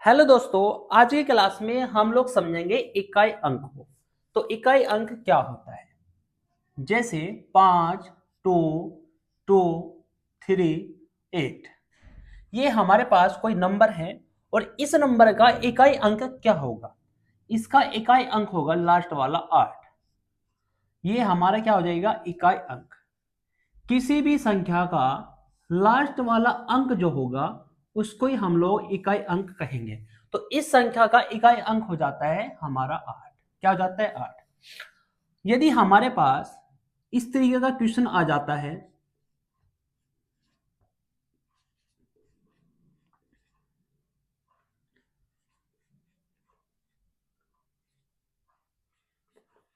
Hello दोस्तों, आज की क्लास में हम लोग समझेंगे इकाई अंक को। तो इकाई अंक क्या होता है? जैसे 5, 2, 2, 3, 8। ये हमारे पास कोई नंबर है और इस नंबर का इकाई अंक क्या होगा? इसका इकाई अंक होगा लास्ट वाला 8। ये हमारा क्या हो जाएगा? इकाई अंक। किसी भी संख्या का लास्ट वाला अंक जो होगा उसको ही हम लोग इकाई अंक कहेंगे। तो इस संख्या का इकाई अंक हो जाता है हमारा 8। क्या हो जाता है? 8। यदि हमारे पास इस तरीके का क्वेश्चन आ जाता है,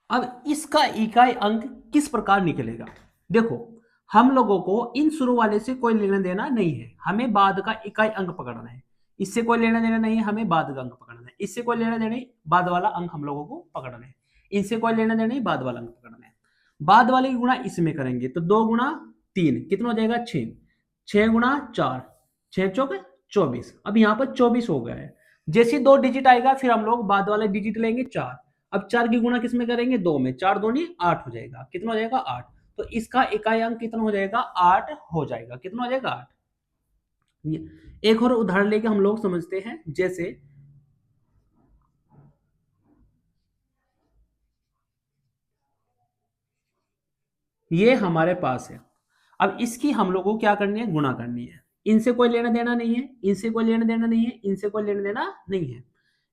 अब इसका इकाई अंक किस प्रकार निकलेगा? देखो, हम लोगों को इन शुरू वाले से कोई लेना देना नहीं है, हमें बाद का इकाई अंक पकड़ना है। इससे कोई लेना देना नहीं है, हमें बाद का अंक पकड़ना है। इससे कोई लेना देना नहीं, बाद वाला अंक हम लोगों को पकड़ना है। इनसे कोई लेना देना नहीं, बाद वाला अंक पकड़ना है। बाद वाले की गुणा इसमें करेंगे तो 2 गुणा 3 कितना हो जाएगा? 6। 6 गुणा 4, 6 चौक 24। अब यहाँ पर 24 हो गया है। जैसे 2 डिजिट आएगा फिर हम लोग बाद वाला डिजिट लेंगे 4। अब 4 की गुणा किस में करेंगे? 2 में। 4 दूनी 8 हो जाएगा। कितना हो जाएगा? 8। तो इसका इकाई अंक कितना हो जाएगा? 8 हो जाएगा। कितना हो जाएगा? 8। एक और उदाहरण लेके हम लोग समझते हैं। जैसे ये हमारे पास है, अब इसकी हम लोग को क्या करनी है? गुणा करनी है। इनसे कोई लेना देना नहीं है, इनसे कोई लेना देना नहीं है, इनसे कोई लेना देना नहीं है।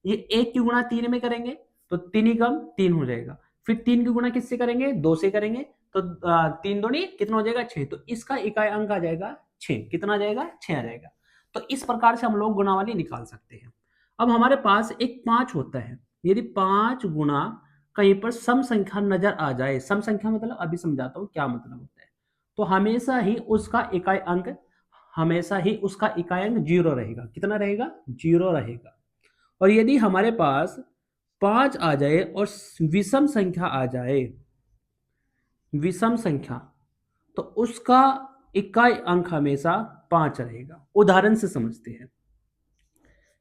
ये 1 की गुणा 3 में करेंगे तो 3 ही कम 3 हो जाएगा। फिर 3 की गुणा किससे करेंगे? 2 से करेंगे तो 3 दूनी कितना हो जाएगा? 6। तो इसका इकाई अंक आ जाएगा 6। कितना आ जाएगा? 6 आ जाएगा। तो इस प्रकार से हम लोग गुणावाली निकाल सकते हैं। अब हमारे पास एक 5 होता है। यदि 5 गुणा कहीं पर सम संख्या नजर आ जाए, सम संख्या मतलब अभी समझाता हूं क्या मतलब होता है। तो हमेशा ही उसका इकाई अंक 0 रहेगा। कितना रहेगा? 0 रहेगा। और यदि हमारे पास 5 आ जाए और विषम संख्या आ जाए, विषम संख्या, तो उसका इकाई अंक हमेशा 5 रहेगा। उदाहरण से समझते हैं।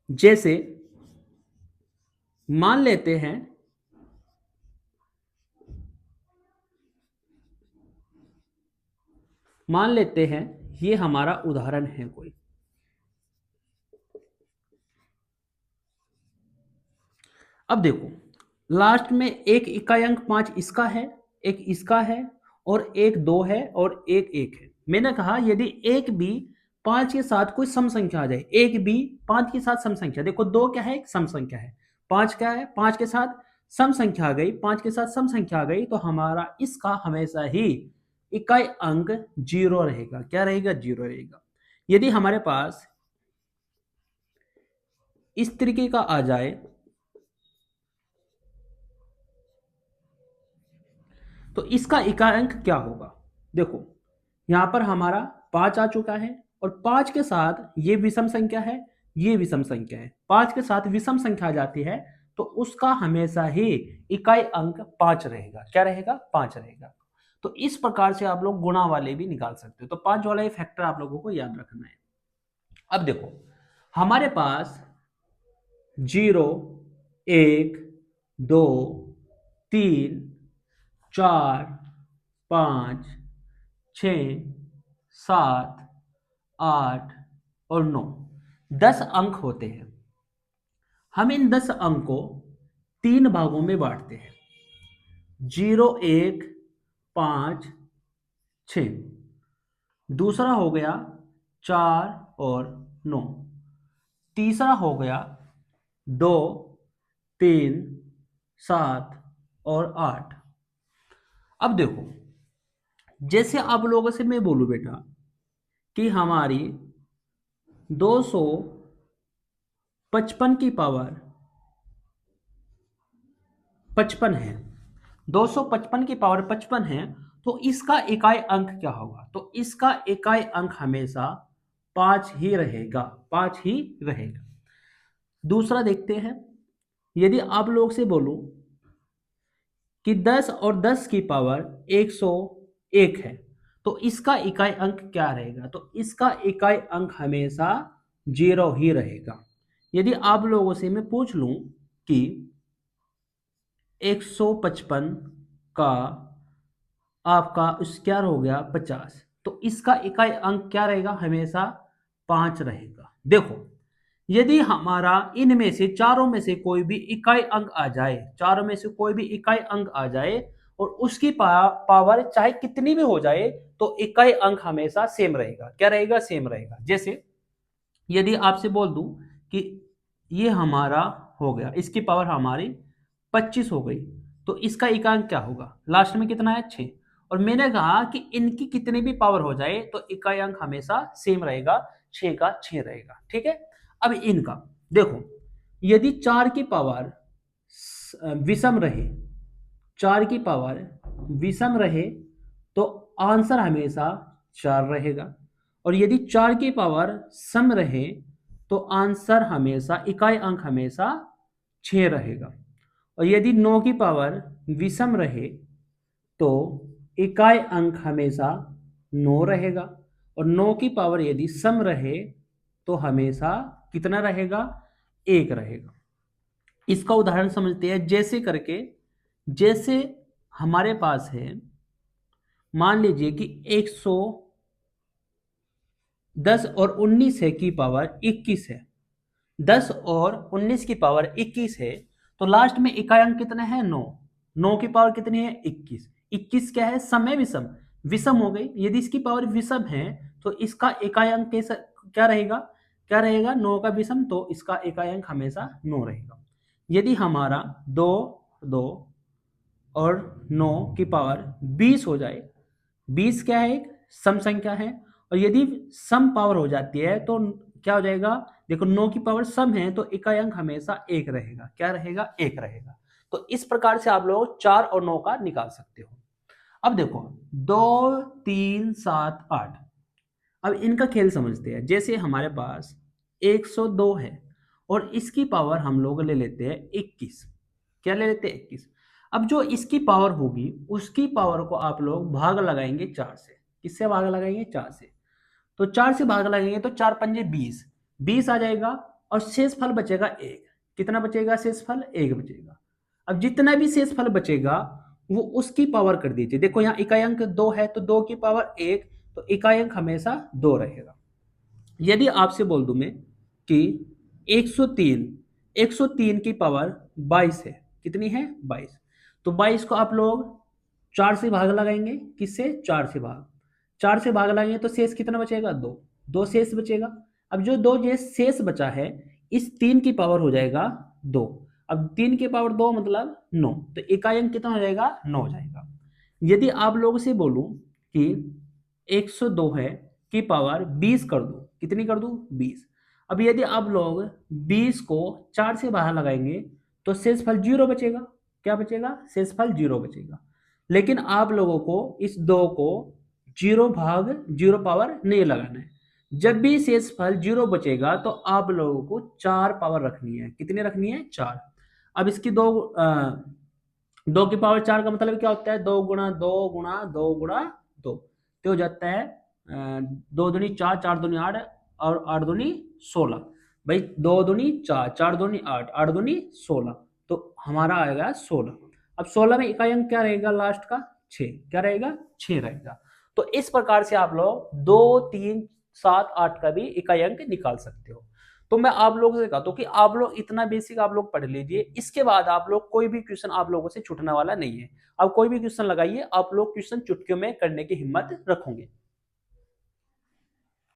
जैसे मान लेते हैं ये हमारा उदाहरण है कोई। अब देखो, लास्ट में एक इकाई अंक 5 इसका है, एक इसका है, और एक 2 है, और एक 1 है। मैंने कहा यदि एक भी 5 के साथ कोई सम संख्या आ जाए, एक भी 5 के साथ सम संख्या, देखो 2 क्या है? एक सम संख्या है। 5 क्या है? 5 के साथ सम संख्या आ गई। 5 के साथ सम संख्या आ गई तो हमारा इसका हमेशा ही इकाई अंक 0 रहेगा। क्या रहेगा? 0 रहेगा। यदि हमारे पास इस तरीके का आ जाए तो इसका इकाई अंक क्या होगा? देखो, यहां पर हमारा 5 आ चुका है और 5 के साथ ये विषम संख्या है, ये विषम संख्या है। 5 के साथ विषम संख्या आ जाती है तो उसका हमेशा ही इकाई अंक 5 रहेगा। क्या रहेगा? 5 रहेगा। तो इस प्रकार से आप लोग गुणा वाले भी निकाल सकते हो। तो 5 वाला ये फैक्टर आप लोगों को याद रखना है। अब देखो, हमारे पास 0, 1, 2, 3, 4, 5, 6, 7, 8 और 9, 10 अंक होते हैं। हम इन 10 अंक को 3 भागों में बांटते हैं। 0, 1, 5, 6। दूसरा हो गया 4 और 9। तीसरा हो गया 2, 3, 7 और 8। अब देखो, जैसे आप लोगों से मैं बोलूं बेटा कि हमारी 255 की पावर 55 है, 255 की पावर 55 है, तो इसका इकाई अंक क्या होगा? तो इसका इकाई अंक हमेशा 5 ही रहेगा। 5 ही रहेगा। दूसरा देखते हैं। यदि आप लोग से बोलूं कि 10 और 10 की पावर 101 है तो इसका इकाई अंक क्या रहेगा? तो इसका इकाई अंक हमेशा 0 ही रहेगा। यदि आप लोगों से मैं पूछ लूं कि 155 का आपका स्क्वायर हो गया 50, तो इसका इकाई अंक क्या रहेगा? हमेशा 5 रहेगा। देखो, यदि हमारा इनमें से चारों में से कोई भी इकाई अंक आ जाए, चारों में से कोई भी इकाई अंक आ जाए और उसकी पावर चाहे कितनी भी हो जाए, तो इकाई अंक हमेशा सेम रहेगा। क्या रहेगा? सेम रहेगा। जैसे यदि आपसे बोल दूं कि ये हमारा हो गया, इसकी पावर हमारी 25 हो गई, तो इसका इकाई अंक क्या होगा? लास्ट में कितना है? 6। और मैंने कहा कि इनकी कितनी भी पावर हो जाए तो इकाई अंक हमेशा सेम रहेगा, 6 का 6 रहेगा। ठीक है। अब इनका देखो, यदि 4 की पावर विषम रहे, 4 की पावर विषम रहे तो आंसर हमेशा 4 रहेगा। और यदि 4 की पावर सम रहे तो आंसर हमेशा, इकाई अंक हमेशा 6 रहेगा। और यदि 9 की पावर विषम रहे तो इकाई अंक हमेशा 9 रहेगा। और 9 की पावर यदि सम रहे तो हमेशा कितना रहेगा? 1 रहेगा। इसका उदाहरण समझते हैं जैसे करके, जैसे हमारे पास है, मान लीजिए कि 110 और 19 है की पावर 21 है, 10 और 19 की पावर 21 है, तो लास्ट में इकाई अंक कितना है? 9। 9 की पावर कितनी है? 21। 21 क्या है? सम है, विषम? विषम हो गई। यदि इसकी पावर विषम है तो इसका इकाई अंक कैसा क्या रहेगा? क्या रहेगा? 9 का विषम, तो इसका इकाई अंक हमेशा 9 रहेगा। यदि हमारा 2 2 और 9 की पावर 20 हो जाए, 20 क्या है? एक सम संख्या है। और यदि सम पावर हो जाती है तो क्या हो जाएगा? देखो, 9 की पावर सम है तो इकाई अंक हमेशा 1 रहेगा। क्या रहेगा? 1 रहेगा। तो इस प्रकार से आप लोग 4 और 9 का निकाल सकते हो। अब देखो, 2 3 7 8, अब इनका खेल समझते हैं। जैसे हमारे पास 102 है और इसकी पावर हम लोग ले लेते हैं 21। क्या ले लेते हैं? 21। अब जो इसकी पावर होगी उसकी पावर को आप लोग भाग लगाएंगे 4 से। किससे भाग लगाएंगे? 4 से। तो 4 से भाग लगाएंगे तो 4 पंजे 20, 20 आ जाएगा और शेष फल बचेगा 1। कितना बचेगा? शेष फल 1 बचेगा। अब जितना भी शेष फल बचेगा वो उसकी पावर कर दीजिए। देखो, यहाँ इकाई अंक 2 है तो 2 की पावर 1, तो इकाई अंक हमेशा 2 रहेगा। यदि आपसे बोल दूं मैं कि 103, 103 की पावर 22 है। कितनी है? 22। तो 22 को आप लोग 4 से भाग लगाएंगे। किससे? 4 से भाग। 4 से भाग लगाएंगे तो शेष कितना बचेगा? 2। 2 शेष बचेगा। अब जो 2 ये शेष बचा है, इस 3 की पावर हो जाएगा 2। अब 3 की पावर 2 मतलब 9, तो इकाई अंक कितना हो जाएगा? 9 हो जाएगा। यदि आप लोगों से बोलूं कि 102 है की पावर 20 कर दो, कितनी कर दूं? 20। अब यदि आप लोग 20 को 4 से बाहर लगाएंगे तो शेषफल 0 बचेगा। क्या बचेगा? शेषफल 0 बचेगा। लेकिन आप लोगों को इस 2 को 0 भाग 0 पावर नहीं लगाना है। जब भी शेषफल 0 बचेगा तो आप लोगों को 4 पावर रखनी है। कितनी रखनी है? 4। अब इसकी 2 की पावर 4 का मतलब क्या होता है? 2 गुणा 2 गुणा 2 गुणा 2, तो हो जाता है 2 दूनी 4, 4 दूनी 8 और 8 दूनी 16। भाई 2 दूनी 4, 4 दूनी 8, 8 दूनी 16, तो हमारा आएगा 16। अब 16 में इकाई अंक क्या रहेगा? लास्ट का 6। क्या रहेगा? 6 रहेगा। तो इस प्रकार से आप लोग 2 3 7 8 का भी इकाई अंक निकाल सकते हो। तो मैं आप लोगों से कहता हूँ कि आप लोग इतना बेसिक आप लोग पढ़ लीजिए। इसके बाद आप लोग कोई भी क्वेश्चन आप लोगों से छूटने वाला नहीं है। अब कोई भी क्वेश्चन लगाइए, आप लोग क्वेश्चन चुटकियों में करने की हिम्मत रखोगे।